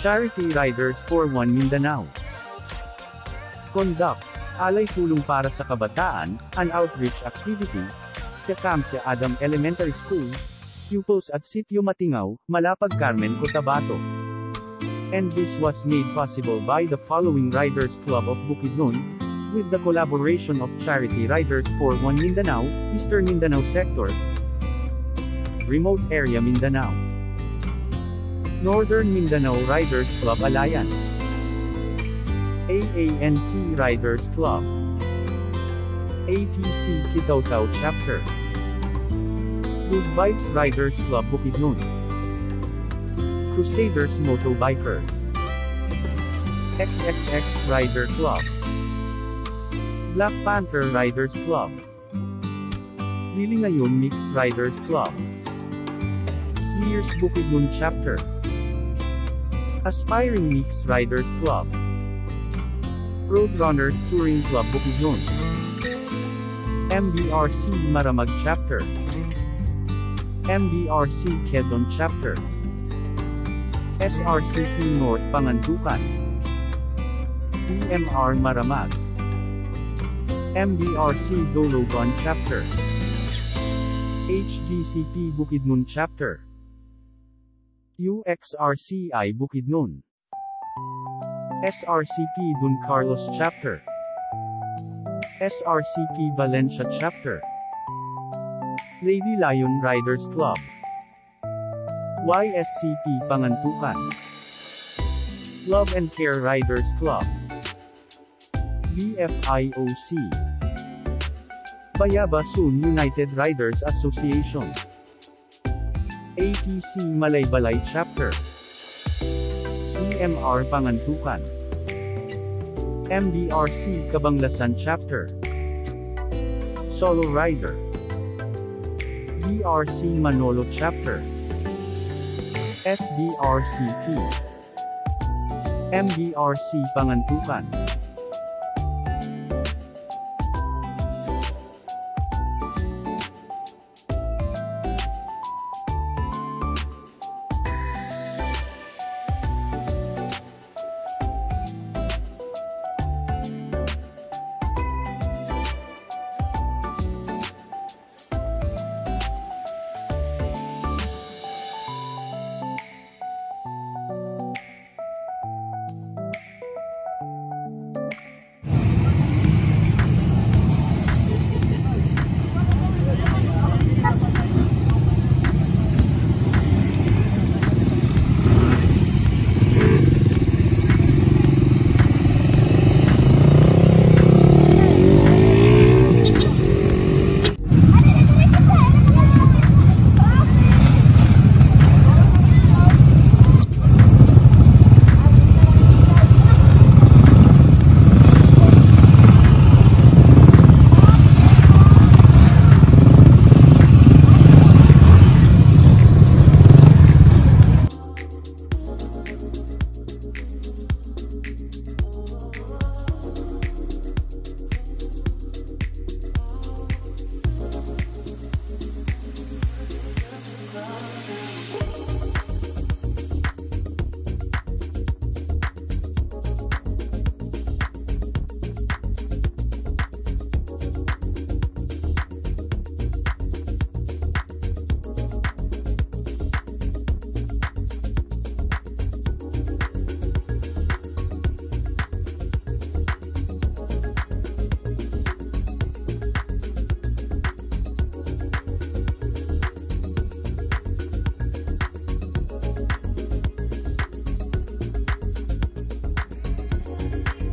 Charity Riders for One Mindanao conducts Alay Tulong para sa Kabataan, an outreach activity, Tecamsia Adam Elementary School, pupils at Sitio Matingaw, Malapag Carmen, Cotabato. And this was made possible by the following Riders Club of Bukidnon, with the collaboration of Charity Riders for One Mindanao, Eastern Mindanao Sector, Remote Area Mindanao, Northern Mindanao Riders Club Alliance, AANC Riders Club, ATC Kitaw-Taw Chapter, Good Vibes Riders Club Bukidnon, Crusaders Motobikers, XXX Rider Club, Black Panther Riders Club, Lilingayon Mix Riders Club, Lears Bukidnon Chapter, Aspiring Mix Riders Club, Roadrunners Touring Club Bukidnon, MBRC Maramag Chapter, MBRC Quezon Chapter, SRCP North Pangantukan, PMR Maramag, MBRC Dologon Chapter, HGCP Bukidnon Chapter, UXRCI Bukidnon, SRCP Don Carlos Chapter, SRCP Valencia Chapter, Lady Lion Riders Club, YSCP Pangantukan, Love and Care Riders Club, BFIOC, Bayabasun United Riders Association, ATC Malaybalay Chapter, EMR Pangantukan, MBRC Cabanglasan Chapter, Solo Rider, BRC Manolo Chapter, SBRCP, MBRC Pangantukan.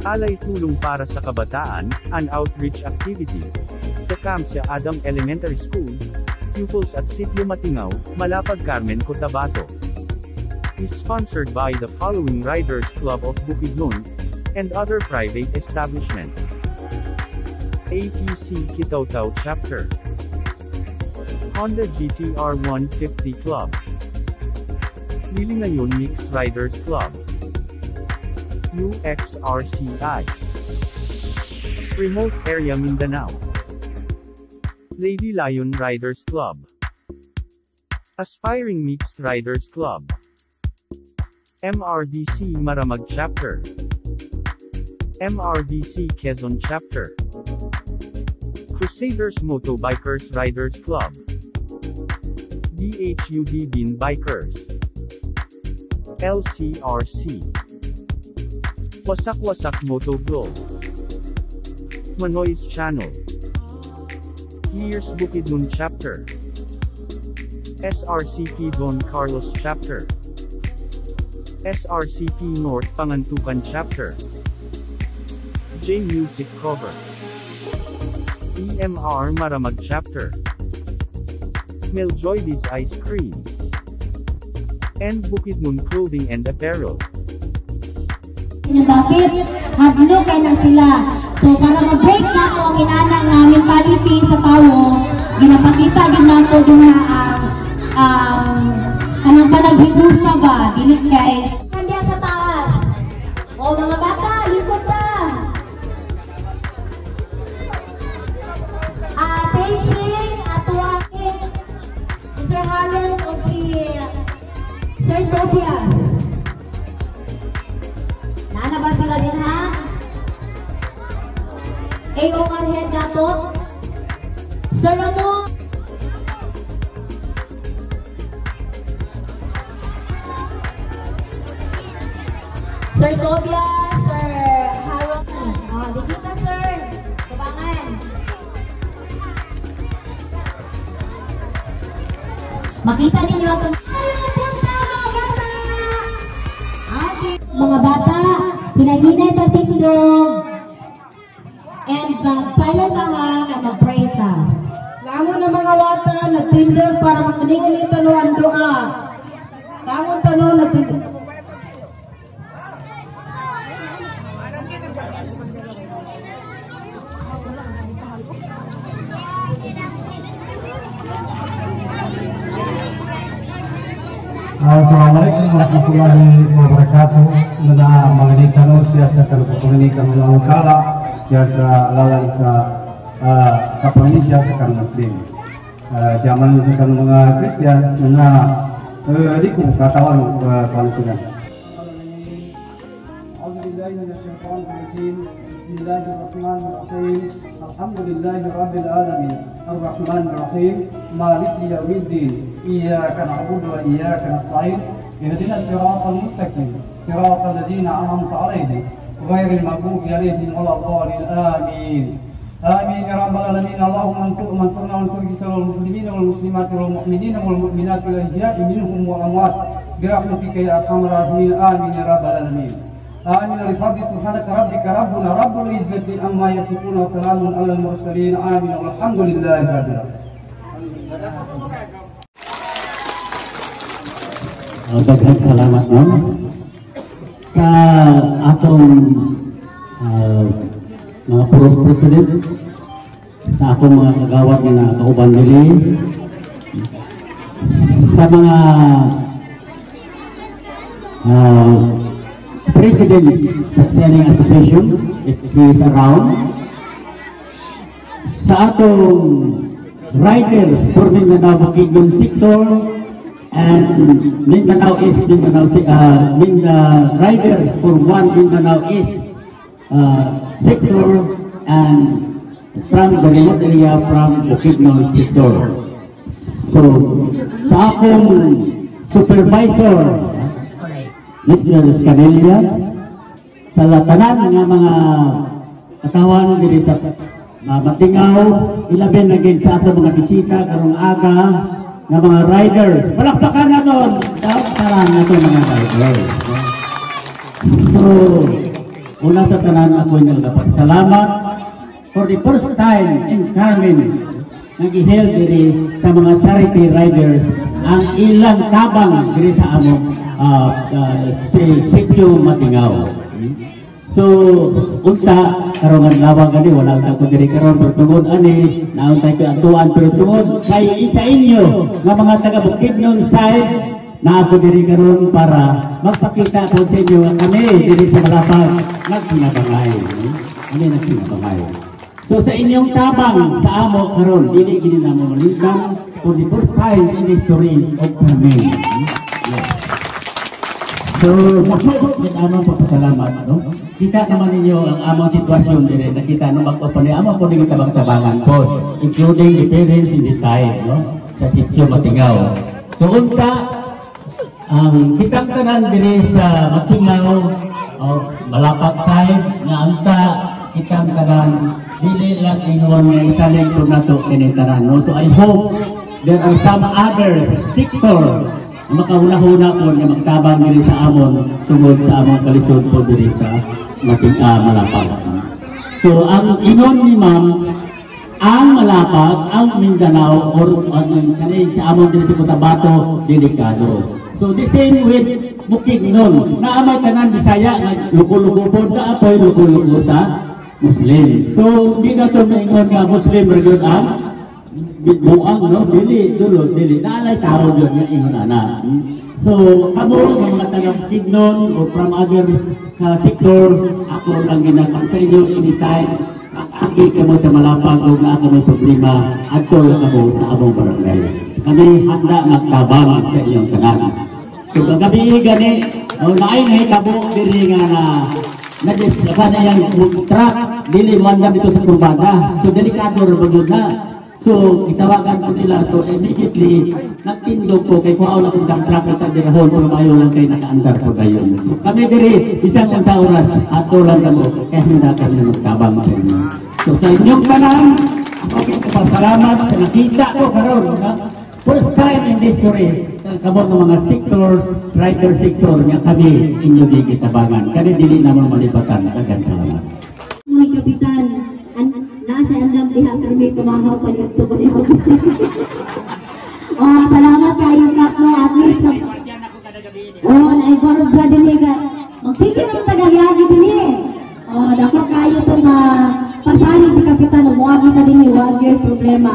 Alay tulong para sa kabataan, an outreach activity. Tecamsia Adam Elementary School, pupils at Sitio Matingaw, Malapag Carmen, Cotabato. Is sponsored by the following Riders Club of Bukidnon, and other private establishment. ATC Kitaw-Taw Chapter. Honda GTR 150 Club. Lilingayon Mix Riders Club. UXRCI. Remote Area Mindanao. Lady Lion Riders Club. Aspiring Mixed Riders Club. MRDC Maramag Chapter. MRDC Quezon Chapter. Crusaders Motobikers Riders Club. DHUD Bean Bikers. LCRC. Wasak-Wasak Motovlog. Manoy's Channel. Years Bukidnon Chapter. SRCP Don Carlos Chapter. SRCP North Pangantukan Chapter. J Music Cover. EMR Maramag Chapter. Meljoydes Ice Cream. And Bukidnon Clothing and Apparel. Bakit? Hadlo kay na sila. So para mag-break na ako ang inanang namin palipi sa tawo, ginapakita din nato doon na anong panaghibusa ba? Dilit kay kanya sa taas. O mga bata, likod na. Paging at tuwakin si Sir Harold o si Sir Tobias. Nana ba sila din ha? overhead na to. Sir Ramon. Sir Tobias, Sir Harold. Dito na sir. Kabangan. Makita ninyo ito. Okay. Mga bata, hinay-hinay ang tingdong. And silent na nga mag-pray ta. Langon na mga wata, nagtindog para makaningin yung tanuan doa. Langon tanong, nagtindog. Assalamualaikum warahmatullahi wabarakatuh. Na mga tanong siya sa pagpapanikan ng mga kala siya sa lalang sa kapwa siya sa kanang Muslim. Siya man sa kanang mga Kristiyan na di ko katawan pansunan. Alhamdulillahi minasyaitanir rajim. Bismillahirrahmanirrahim. Alhamdulillahi rabbil alamin. Ar-Rahmanir Rahim. Maliki yaumiddin. Iyyaka na'budu wa iyyaka nasta'in. Ihdinas siratal mustaqim. Siratal ladzina an'amta 'alaihim ghairil maghdubi 'alaihim waladdallin. Amin. Amin ya rabbal alamin. Allahumma ansurna wa ansur gisal muslimin wal muslimat wal mu'minin wal mu'minat wal ahya'i minhum wal amwat bi rahmatika ya arhamar rahimin. Amin ya rabbal alamin. Amin. Al-Fadhi subhanaka rabbika rabbuna rabbul izzati amma yasifun wa salamun alal mursalin. Amin. Walhamdulillahi rabbil alamin. Daghang salamat mo sa atong mga president, sa akong mga kagawad na kauban dili, sa mga president sa Selling Association if he is around, sa atong riders for Mindanao Bukidnon sector and Mindanao East, Mindanao riders for one Mindanao East sector, and from the remote area from Bukidnon sector. So, sa akong supervisor, Mr. Scanelia, sa latanan ng mga katawan diri sa Matingaw, ilaben na gid sa ato mga bisita karong aga ng mga riders. Palakpakan na doon. Palakpakan na ito mga riders. So, una sa tanan ako nagpasalamat for the first time in Carmen nag-ihel diri sa mga charity riders ang ilang tabang diri sa among si Sitio Matingaw. So unta karon adlaw gani wala ta ko diri karon pertungod ani nauntay ko atuan pero tungod kay isa inyo nga mga taga Bukidnon side na ako diri karon para magpakita ko sa inyo kami diri sa Malapag nagsinabangay. Ani nagsinabangay. So sa inyong tabang sa amo karon dili gini namo malingkang for the first time in the history of Carmen. So kita among papasalamat no. Kita naman ninyo ang among sitwasyon dire nakita no magpapani among po ning tabang-tabangan po including the parents in the side no sa Sitio Matingaw. So unta kitang tanan dire sa Matingaw Malapag side nga anta kitang tanan dili lang ingon nga isalig to nato kini tanan no. So I hope there are some other sector makahuna-huna po na magtabang diri sa amon tungod sa among kalisod po diri sa Malapag. So ang ingon ni ma'am ang Malapag, ang Mindanao or kanay sa amon diri sa Cotabato delikado. So the same with Bukidnon na amay tanan Bisaya nga luko-luko po na apoy luko-luko sa Muslim. So di na to maingon nga Muslim region ang buang no dili naalay tao yun nga ingon ana. So kamo nga mga taga Bukidnon o from other sector ako lang ginagpan sa inyo anytime agi kamo sa Malapag o nga ako may problema adto kamo sa among barangay. Kami handa magtabang sa inyong tanan. So kagabi gani naay nahitabo diri nga na yung truck dili mo andam dito sa kurbada. So delikado ra bagud na. So itawagan ko nila, so immediately nagtindog ko kay kuaw na kung truck sa dirahon pero maayo lang kay nakaandar po dayon. So kami diri isang sa oras ato lang kamo kay hindi kami magtabang sa inyo. So sa inyong tanan ako pasalamat sa nakita ko karon first time in history kamo ng mga sectors, rider sector nga kami inyo di kitabangan. Kani dili naman malibatan. Daghang salamat. Mga kapitan, nasa andam diha kami tumahaw pa dito ko diha. Salamat kayo kap mo at least. Naigorog siya din ka. Magsige ng tagayagi din dako kayo to na pasalig ni kapitan mo kita din wag problema.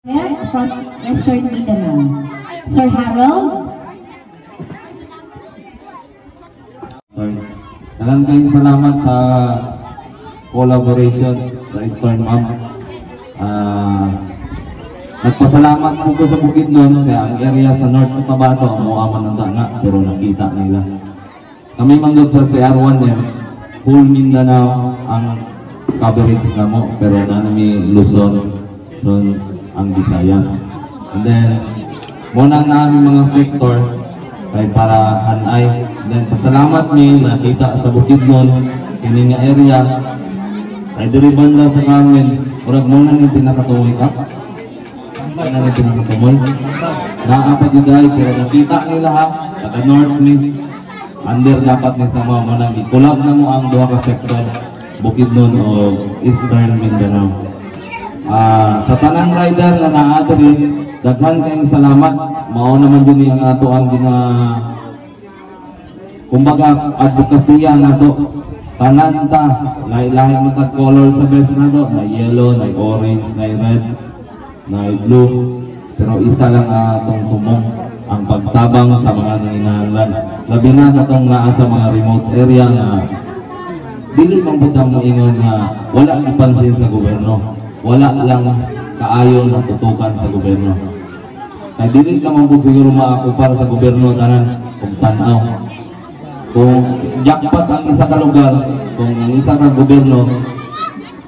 from Western Mindanao. Sir Harold. Maraming salamat sa collaboration sa Eastern Ma'am. Nagpasalamat po ko sa Bukidnon kaya ang area sa North Cotabato muaman ng dana pero nakita nila. Kami manggod sa CR1 yan, full Mindanao ang coverage na mo pero nanami Luzon, ang Visayas. And then, muna na aming mga sektor kay para hanay. And then, pasalamat mi nakita sa Bukidnon, kini nga area, ay diri banda sa kamin, urag muna nang pinakatuloy ka. Na natin ang tumoy. Nakapad yung dahil, pero nakita nila ha, taga North ni, under dapat ni sa mga manang ikulab na mo ang duha ka sektor, Bukidnon o Eastern Mindanao. Sa tanang rider na naadri, daghan kayong salamat. Mao naman din ang ato ang kumbaga advokasya na to. Tanan ta, lahi-lahi mo tag color sa best na to, na yellow, na orange, na red, na blue, pero isa lang atong tumong ang pagtabang sa mga nanginahanglan. Labi na katong naa sa mga remote area na dili man budang mo ingon nga wala ipansin sa gobyerno, wala lang kaayo na tutukan sa gobyerno. Kaya dili ka man po siguro maakupar sa gobyerno tanan kung tanaw. Kung jackpot ang isa ka lugar, kung ang isa ka gobyerno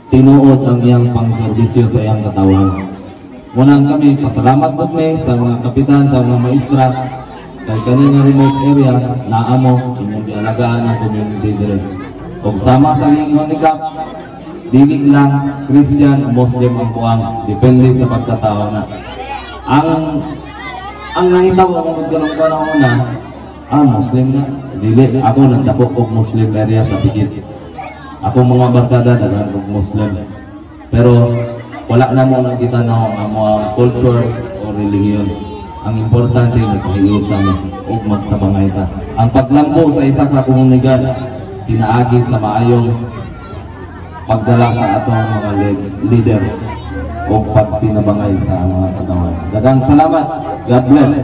tinuod ang iyang pang-serbisyo sa iyang katawan. Munang kami, pasalamat po kami sa mga kapitan, sa mga maestra, kay kanina remote area, naamo, inyong dialagaan ang community dire. Kung sama sa lingon ni Kap, dili lang Christian, Muslim ang buang, depende sa pagkatao na. Ang nangitaw akong magkaroon ko na una, Muslim na. Dili, ako nagdapok og Muslim area sa Pigit. Ako mga barkada, dagan og Muslim. Pero, wala na mo nang kita na ang mga culture o religion. Ang importante na pahiusan o magtabangay ta. Ang paglambo sa isa ka komunidad, tinaagi sa maayong pagdala sa atong mga leader o pagtinabangay sa mga kagawan. Daghang salamat. God bless.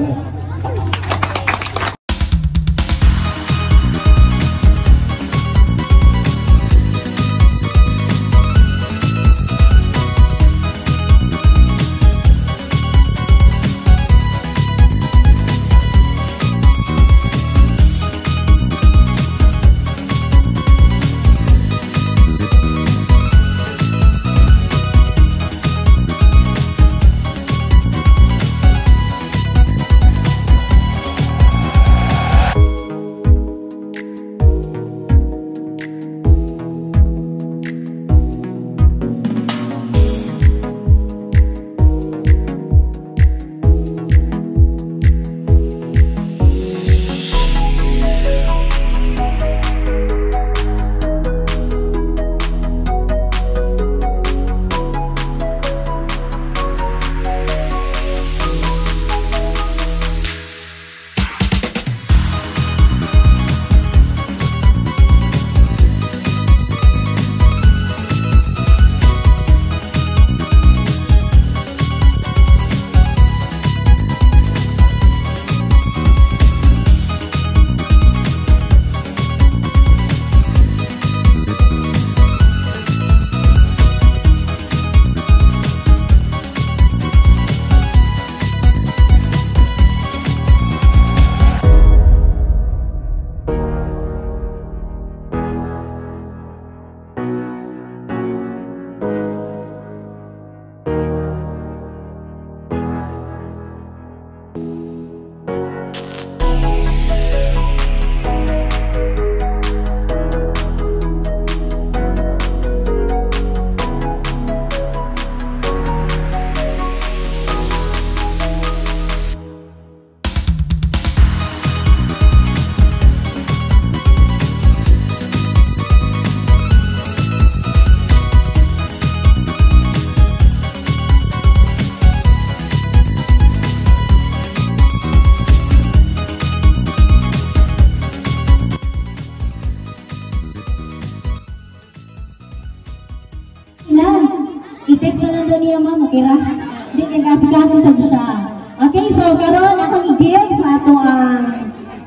klase siya. Okay, so karon akong i-give sa atong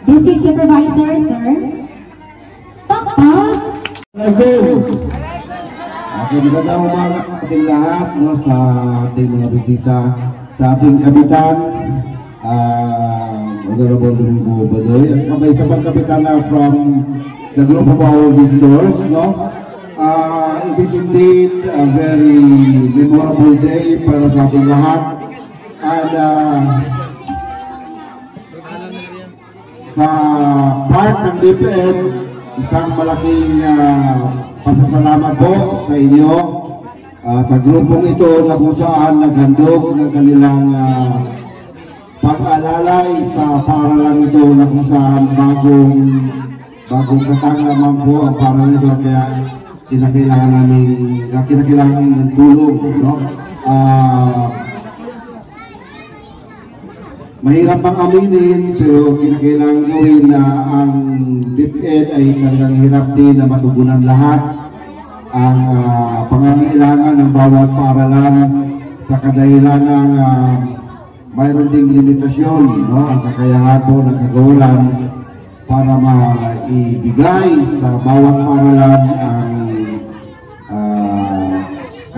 district supervisor, sir. Pakpak! Okay, magandang umaga sa ating lahat, no, sa ating mga bisita, sa ating kapitan, Honorable Domingo Badoy, at kabay sa pagkapitan na from the group of our visitors, no. It is indeed a very memorable day para sa ating lahat. And sa part ng DepEd, isang malaking pasasalamat po sa inyo sa grupong ito na kung saan naghandog ng kanilang pag-alalay sa paaralan ito na kung saan bagong katang naman po ang paaralan ito, kaya kinakailangan ng tulong, no? Mahirap pang aminin, pero kinakailangan gawin na ang DepEd ay talagang hirap din na matugunan lahat ang pangangailangan ng bawat paaralan sa kadahilan ng mayroon ding limitasyon, no? Ang kakayahan po ng kagawaran para maibigay sa bawat paaralan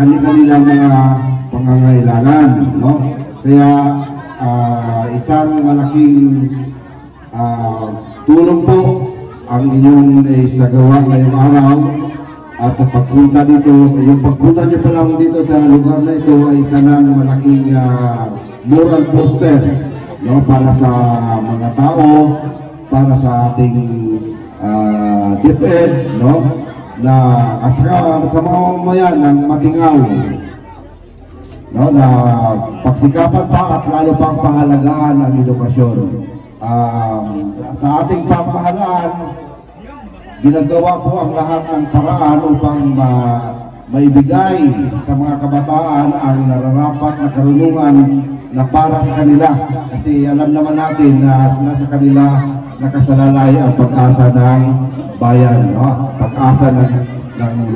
ang kanilang mga pangangailangan, no? Kaya isang malaking tulong po ang inyong isagawa ngayong araw at sa pagpunta dito. Yung pagpunta nyo pa lang dito sa lugar na ito ay isa ng malaking moral poster, no, para sa mga tao, para sa ating DepEd, no, na at saka sa mga mamayan ng Matingaw, no, na pagsikapan pa at lalo pang pahalagaan ang edukasyon. Sa ating pamahalaan, ginagawa po ang lahat ng paraan upang maibigay sa mga kabataan ang nararapat na karunungan na para sa kanila. Kasi alam naman natin na nasa kanila nakasalalay ang pag-asa ng bayan, no? Pag-asa ng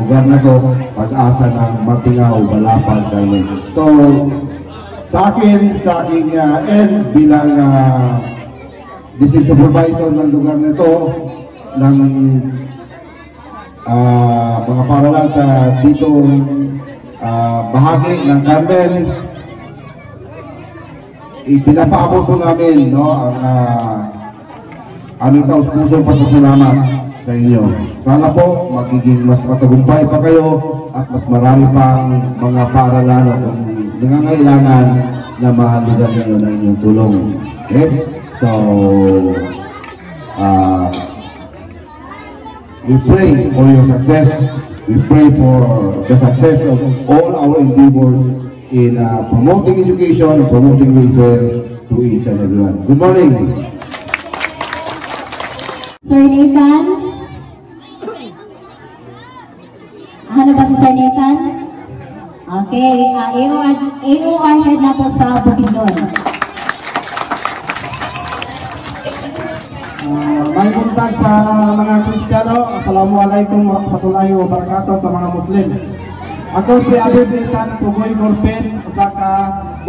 lugar na to, pag-asa ng Matingaw, Balapag, Carmen. So, sa aking end bilang district supervisor ng lugar na ito, ng mga paaralan sa dito bahagi ng Carmen, ipinapaabot po namin, no, ang aming taus-pusong pasasalamat sa inyo. Sana po magiging mas matagumpay pa kayo at mas marami pang mga paaralan o nangangailangan na mahaligan ninyo ng inyong tulong. Okay? So, we pray for your success. We pray for the success of all our endeavors in promoting education and promoting welfare to each and everyone. Good morning. Sir Nathan? Ano ba si Sir Nathan? Okay, AOR head na po sa Bukidnon. May buntag sa mga Kristiyano. Assalamualaikum warahmatullahi wabarakatuh sa mga Muslim. Ako si Abid Nathan Pugoy Gorpen, usa ka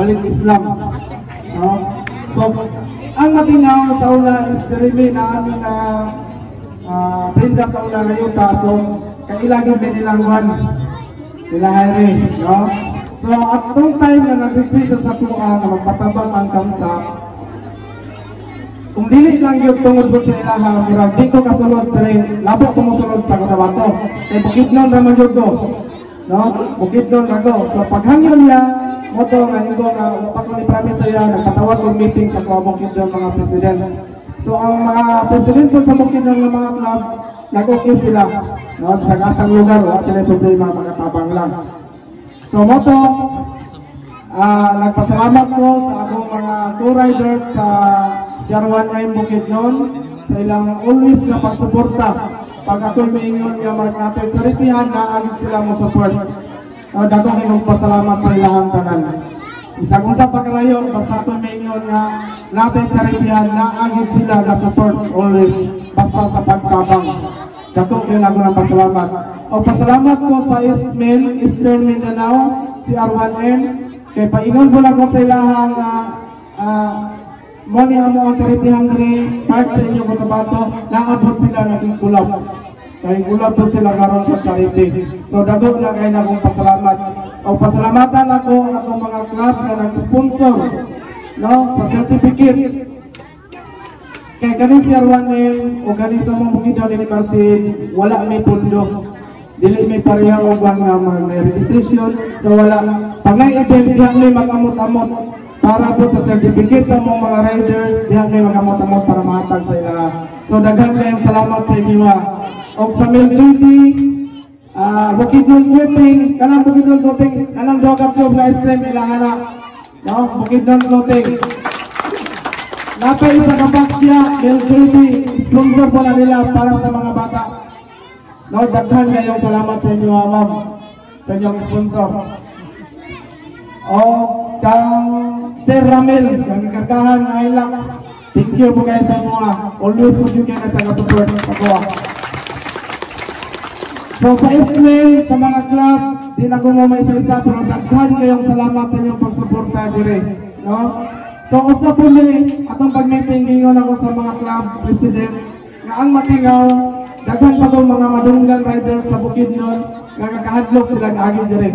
balik Islam. No? So, ang Matingaw sa una is dirimi na aming prinda sa una na yuta. So, kailagin din nilang one. Nila Harry. No? So, at itong time na nag-request sa tuwa na magpatabang ang kansa, kung dili lang yung tungod sa ilaha, pero di ko kasunod, pero labo kumusunod sa Cotabato. Kaya Bukidnon naman yun to. No? Bukidnon na go. So, paghangyon niya, moto nga nito na pag ni-promise siya, nagpatawag ng meeting sa Bukidnon mga president. So, ang mga president po sa Bukidnon ng mga club, nag-okay sila. No? Sa kasang lugar, sila problema, mga tabang lang. So, moto, nagpasalamat ko sa akong mga co-riders sa Sierra-1 Bukidnon sa ilang always na pagsuporta. Pag ako'y maingon nga natin sa ritihan, naagit sila mo support. Dato kayo magpasalamat sa ilang tanan. Isa kung sa pagkarayon, basta ako'y maingon nga natin sa ritihan, naagit sila na support always. Basta sa pagtabang. Dato kayo lang ng pasalamat. O pasalamat ko sa Eastern Mindanao, si R1N, Kay paingon ko lang ko sa ilahang mo ni amo ang charity hungry part sa inyo Cotabato, naabot sila naging kulab. Kaya kulab doon sila karon sa charity. So dago na kayo na akong pasalamat. O pasalamatan ako atong mga club na nag-sponsor no, sa certificate. Kaya kani si Arwanel o kani sa mga Bukidnon University, wala may pundo. Dili may pareha o bang may registration. So wala. Pag na-event, diyan may mag-amot-amot para po sa certificate sa mga riders, diyan may mag-amot-amot para mahatag sa ila. So daghang kayong salamat sa inyo. O sa MilJT, Bukidnon Clothing, kanang Bukidnon Clothing, kanang dogat job na ice cream ilangan na. No, Bukidnon Clothing. Napay sa kabaksya, MilJT, sponsor po na nila para sa mga bata. No, daghan kayong salamat sa inyo, ma'am, sa inyong sponsor. O, kang Sir Ramel, ang ikargahan ng Hilux, thank you po kayo sa mga. Always po yung kayo sa support sa kuha. So, sa Ismail, sa mga club, di na ko mo may isa-isa, pero daghan kayong salamat sa inyong pagsuporta dire. No? So, usa po atong pag-meeting ngayon ako sa mga club president na ang Matingaw, daghan pa itong mga madunggan riders sa Bukidnon na kakahadlok sila kaagi dire.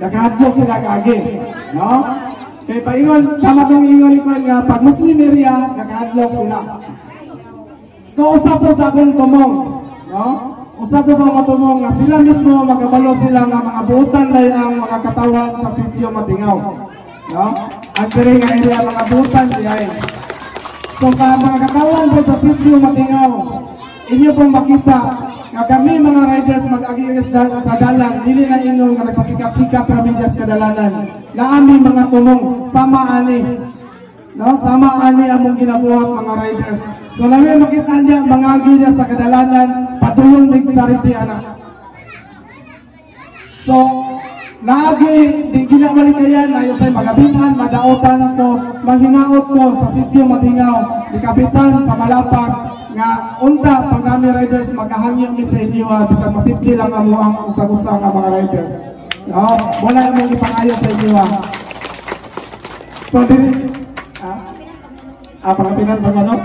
Kakahadlok sila kaagi. No? Kaya paingon, sama itong ingon ikon nga pag Muslim area, kakahadlok sila. So, usa po sa akong tumong. No? Usa po sa mga tumong nga sila mismo magkabalo sila nga mga buutan na ang mga katawan sa Sitio Matingaw. No? Ang dire nga area mga buutan diay. So sa mga katawan po sa Sitio Matingaw, inyo pong makita nga kami mga riders mag-agigis sa dalan, dili na inyong nga nagpasikat-sikat ramidya sa dalanan. Na aming mga tumong, sama ani. No? Sama ani among ginabuhat mga riders. So namin makita niya, mga agilya sa kadalanan, patulong din charity anak. So, naagi, di ginamaligayan, ayaw sa'yo magabitan, madaotan. So, manghinaot ko sa Sitio Matingaw, di kapitan sa Malapag, nga unta, pag namin riders, magkahangyo mi sa inyo, bisang masipli lang ang usag-usag ang mga riders. No? Wala yung ipangayo sa inyo. So, din, pangapinan ba ano?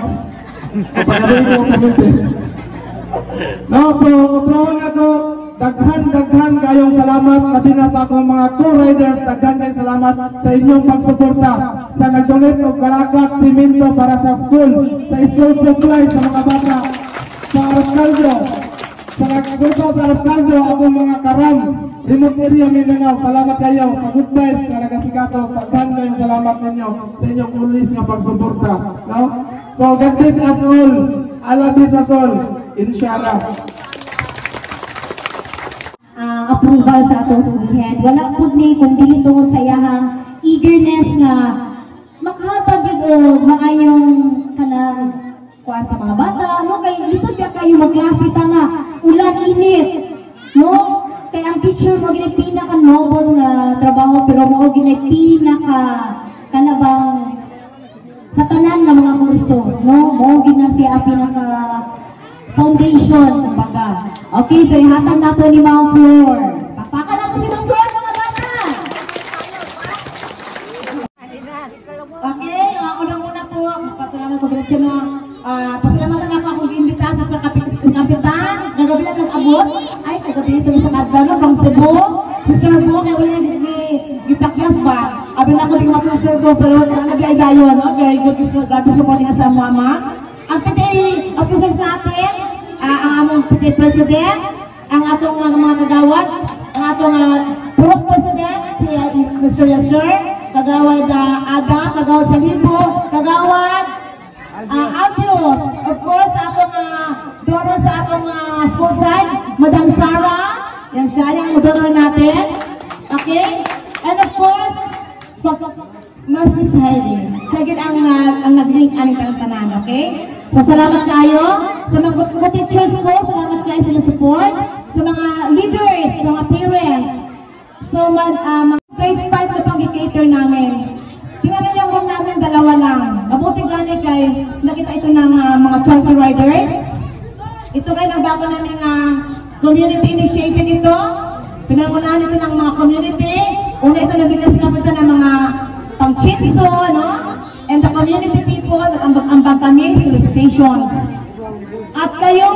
No, so utrawan ako, daghan kayong salamat pati na sa akong mga co-riders, daghan kayong salamat sa inyong pagsuporta sa nag-donate og kalakat, simento para sa school, sa school supply sa mga bata, sa Arascaldo, sa nagsuporta sa Arascaldo, akong mga karam, remote area Mindanao, salamat kayo sa good vibes na nagasigaso, daghan kayong salamat ninyo sa inyong ulis nga pagsuporta. No? So God bless us all. Allah bless us all. Inshallah. Approval sa atong school head. Wala po ni kung dili tungod sa iyahang eagerness nga makahatag yun o maayong kanang kuha sa mga bata. No? Kaya lisod ka kayo magklase pa nga. Ulan, init. No? Kaya ang teacher mo ginay pinaka-noble nga trabaho pero mo ginay pinaka-kanabang sa tanan ng mga kurso, no? Mawagin na siya ang pinaka-foundation, kumbaga. Okay, so ihatag na ito ni Ma'am Flor. Pakpakan na ito si Ma'am Flor, mga bata! Okay, unang-una po, pasalamat ko diretso na, pasalamatan ako akong imbitasa sa kapitan, nagabi lang nag-abot, ay, kagabi ito sa Kadano, pang Cebu, si Sir Bo, kaya wala gipakyas ba? Abi na ko din matuservo pero nalagay dayon, no? Very good, grabe supporting sa mama. Ang PTA officers natin, ang among PTA president, ang atong mga kagawad, ang atong group president, si Mr. Yasser, kagawad Adam, kagawad Salipo, kagawad Albios, of course, atong donor sa atong school side, Madam Sarah, yan siya, yung donor natin. Okay? And of course, Mas Miss Heidi, siya gid ang nag-link aning tanan, okay? Pasalamat kayo sa mga teachers ko, salamat kayo sa support, sa mga leaders, sa mga parents. So, mga grade 5 na pang-cater namin. Tingnan niyo yung room namin, dalawa lang. Mabuti gani kay nakita ito ng mga charity riders. Ito kayo nagbago namin community initiative ito. Pinangunahan ito ng mga community. Una ito nabigay sa kapitan ng mga pang-chinso, no? And the community people, nag-ambag kami, solicitations. At kayo,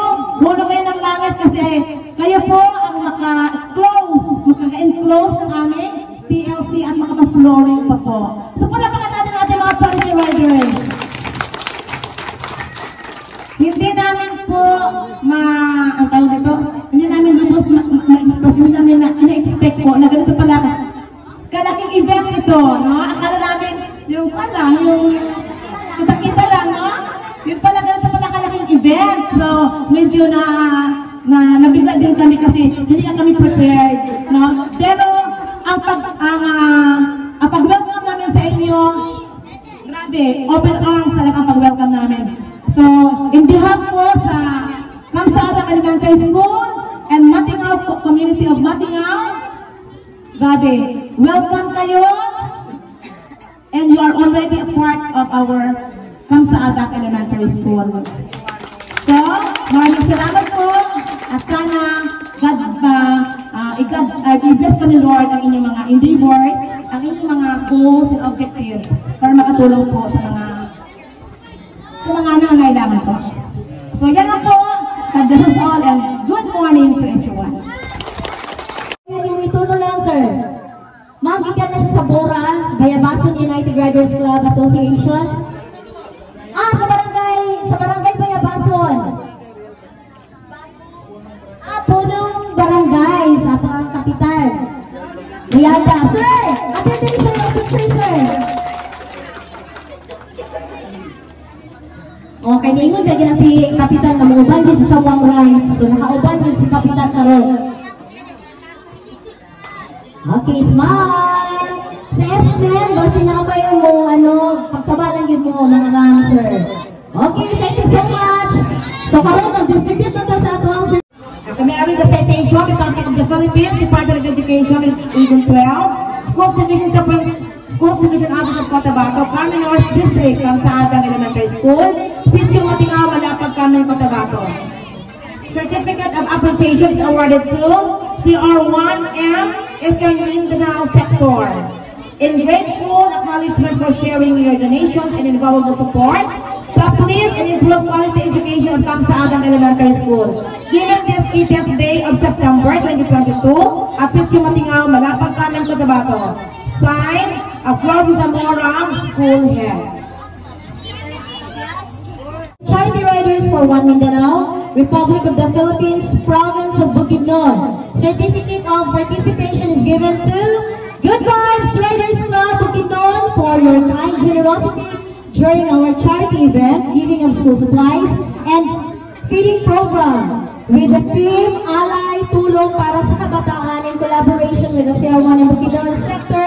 hulo kayo ng langit kasi kayo po ang maka-enclose ng aming TLC at makaka-flooring pa po. So palapakan natin natin mga charity riders. Hindi namin po ang tawag nito, hindi namin lubos ma-express, hindi namin na-expect po na ganito pala kalaking event ito, no? Akala namin yung kita-kita lang, no? Yung pala ganito pala kalaking event. So medyo nabigla din kami kasi hindi na kami prepared, no? Pero ang pag-welcome namin sa inyo, grabe, open arms talaga ang pag-welcome namin. So, in behalf po sa Kamsa-Adak Elementary School and Matingao Community of Matingao, grabe, welcome kayo and you are already a part of our Kamsa-Adak Elementary School. So, maraming salamat po at sana i-bless pa ni Lord ang inyong mga endeavors, ang inyong mga goals and objectives para makatulong po sa mga nangangailangan po. So, yan lang po. God bless us all and good morning to everyone. Ito na lang, sir. Magikan na siya sa Bora, Bayabason United Riders Club Association. Sa barangay Bayabason. Punong barangay sa kapital. Riyada. Sir! Attending sir, sir. Okay, niingon lagi na si Kapitan na mauban din sa Sawang Rights. So, nakauban din si Kapitan karon. Okay, smile! Sa S-Men, basi nakabayo mo, pagsabalan yun mo, mga rancher. Okay, thank you so much. So, karon mag-distribute na sa atong sir. Kami ari the citation, Republic of the Philippines, Department of Education, Region 12, Schools Division Office of Cotabato, Carmen North District, Kamsa-Adak Elementary School, Sitio Matingao, Malapag, Carmen, Cotabato. Certificate of Appreciation is awarded to CR1M, Eastern Mindanao Sector. In grateful acknowledgement for sharing your donations and invaluable support, to uplift and improve quality education of Kamsa-Adak Elementary School. Given this 80th day of September 2022 at Sitio Matingao, Malapag, Carmen, Cotabato. Signed, Flores Zamora, School Head. Charity Riders for One Mindanao, Republic of the Philippines, Province of Bukidnon. Certificate of participation is given to Good Vibes Riders Club Bukidnon for your kind generosity during our charity event, giving of school supplies and feeding program with the theme Alay Tulong para sa Kabataan in collaboration with the CR1M Bukidnon Sector,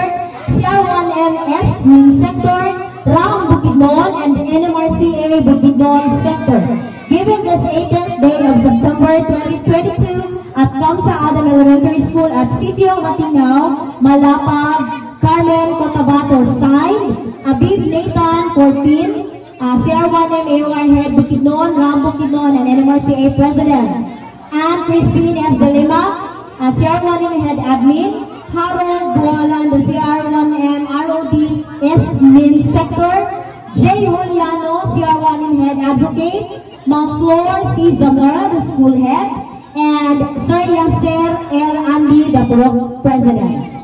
CR1M East Min Sector, RAM Bukidnon, and the NMRCA Bukidnon Sector. Given this 18th day of September 2022 at Kamsa-Adak Elementary School at Sitio Matingao, Malapag, Carmen, Cotabato. Signed, Abib Nathan, 14, CR1M AOR Head Bukidnon, RAM Bukidnon, and NMRCA President. And Christine S. De Lima, CR1M Head Admin. Harold Bualan, the CR1M ROD East Min Sector. J. Juliano, CR1M Head Advocate. Mount Flor C. Zamora, the School Head. And Sir Yasser L. Andy, the Burok President.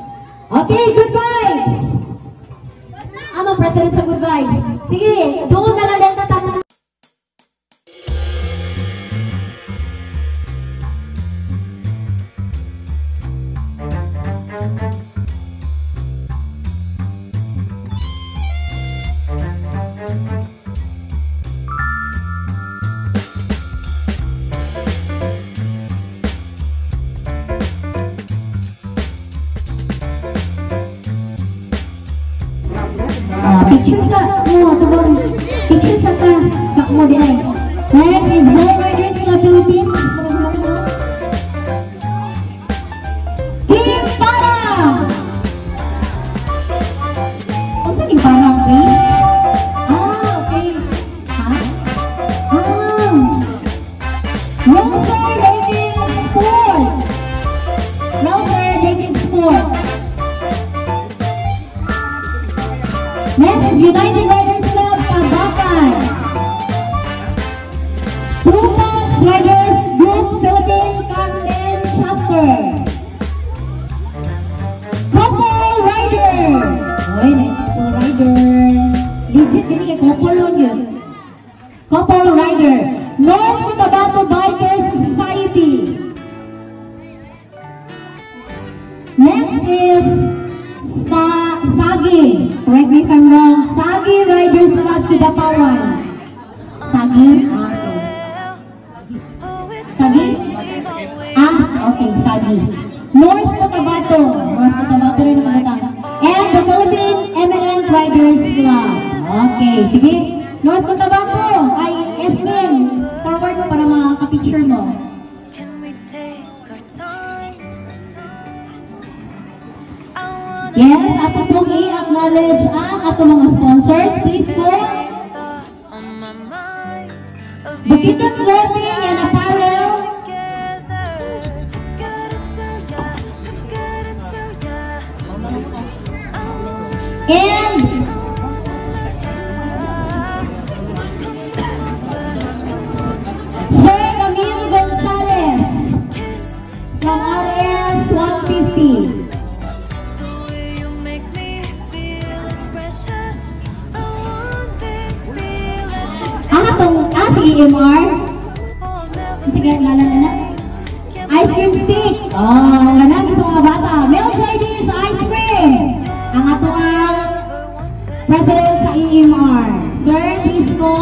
Okay, Good Vibes! Amang President sa Good Vibes. Sige, doon na lang din tatanong. Picture sa picture sa mo din. Next is Boy Riders Club Philippines. Kim Parang! Ano sa Kim Parang, please? Okay. Roser David Sport. Roser David Sport. Next is United Riders Club Pagbakan. Pumas Riders Group Philippine Carmen Chapter. Couple Rider. Oy, Couple Rider. Legit yun kay Couple lang yun. Couple Rider. North Cotabato Bikers Society. Next is Sagi. Correct me if I'm wrong. Sagi Riders Club Sudapawan. Sagi? Sagi? Okay, Sagi. North Cotabato. North Cotabato rin naman ito. And the Philippine Eminent Riders Club. Okay, sige. North Cotabato. Ay, Esmin. Forward mo para makaka-picture mo. Yes, ato pong i-acknowledge ang ato mga sponsors. Please po. Bukidnon Clothing and Apparel. And Sir Camille Gonzalez from RS 150. Sige, EMR. Sige, lala na. Ice cream sticks. Oh, ganang gusto mga bata. Milk Chinese ice cream. Ang ato ang president sa EMR. Sir, please po.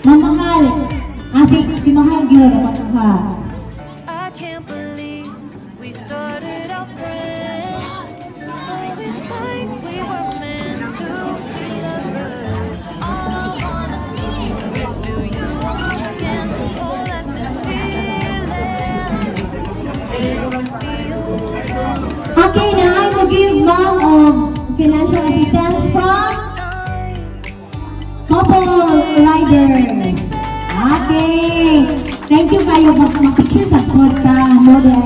Mamahal. Si Mahal yun. I can't believe we started our friends. It's like we were meant to be lovers. Okay, now I will give Mom financial assistance from Couple Riders. Okay. Thank you kayo mag-picture sa model.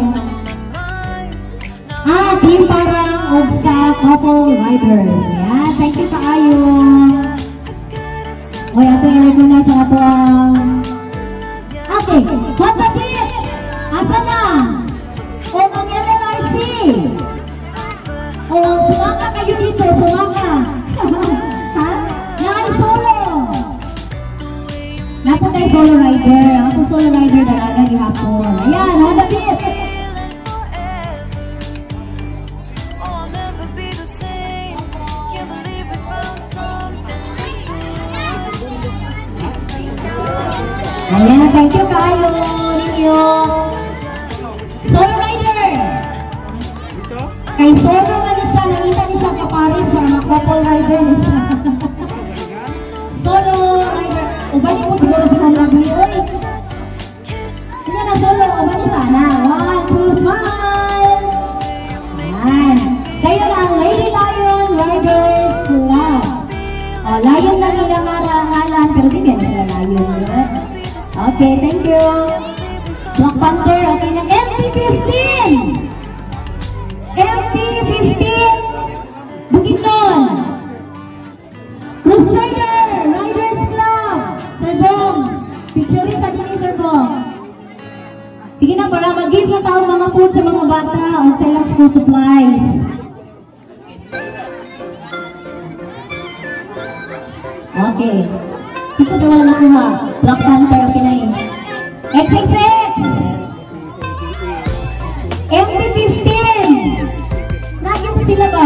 Team parang of sa Couple Riders. Yeah, thank you kayo. Oy, ato ilagay ko na sa ato ang... Okay, what's up it? Asa na? O, ang LLRC. O, sumaka kayo dito, sumaka. Ha? Nakay solo. Napo tayo solo rider. Ako solo rider talaga gihapon. Ayan, what's up it? Ayan, thank you kayo ninyo. Solo rider. Kay solo na siya, nakita niya siya kaparis para mag-couple rider na siya. Solo rider. Ubani mo siguro si Mom Ragli. Uy! Sige na solo, ubani sana. 1, 2, smile! Ayan. Kayo lang, Lady Lion Riders Club. O, Lion lang ilang ngalan, pero di ba sila Lion? Okay, thank you. Black Panther, okay na. MP15! MP15! Bukidnon! Cruise Rider! Riders Club! Sir Bong! Picture sa dini, Sir Bong. Sige na, para mag-give na tayo mga food sa mga bata o sa ilang school supplies. Okay. Picture na wala nakuha. Black Panther, okay na yun. XXX! MP15! Nagyan sila ba?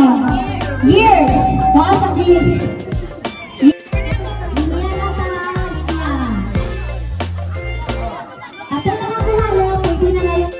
Years! Baka sa please. Linya na ta. Linya. At yung nakakuha mo, pwede na ngayon.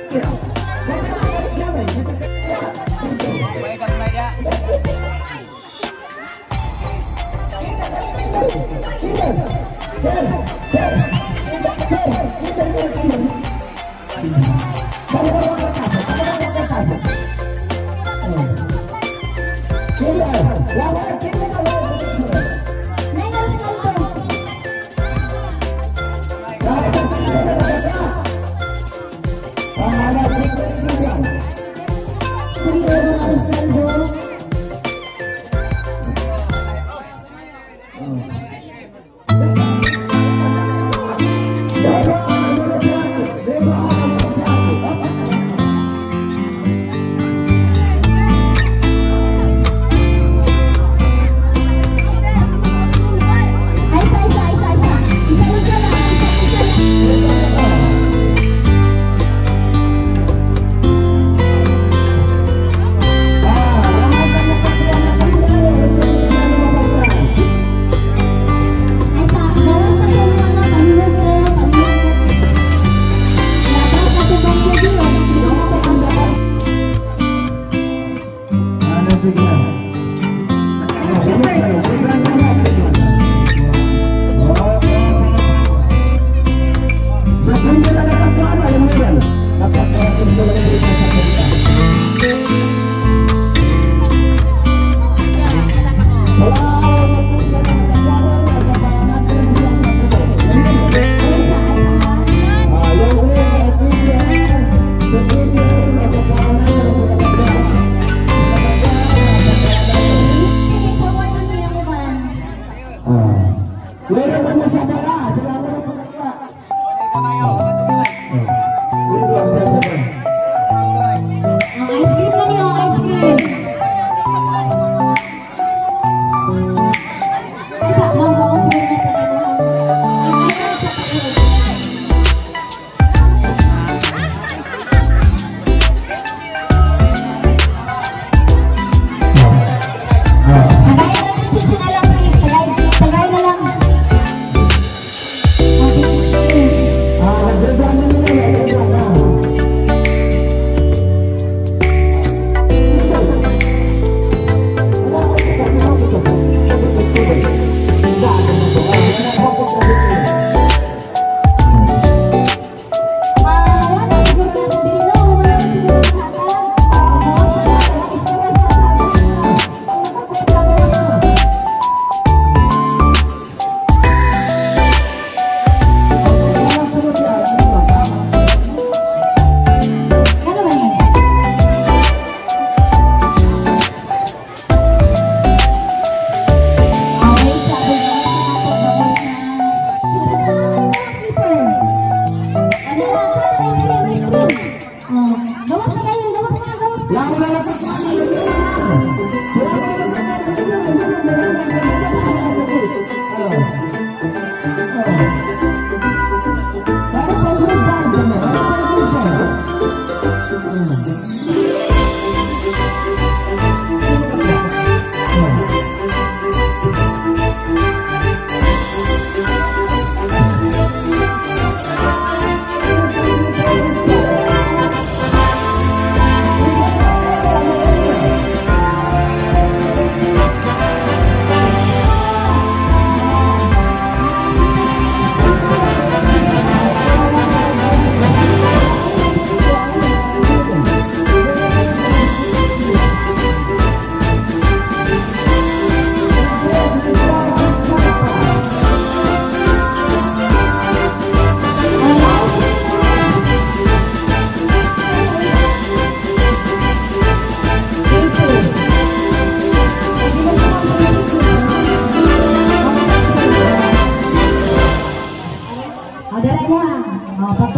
Bato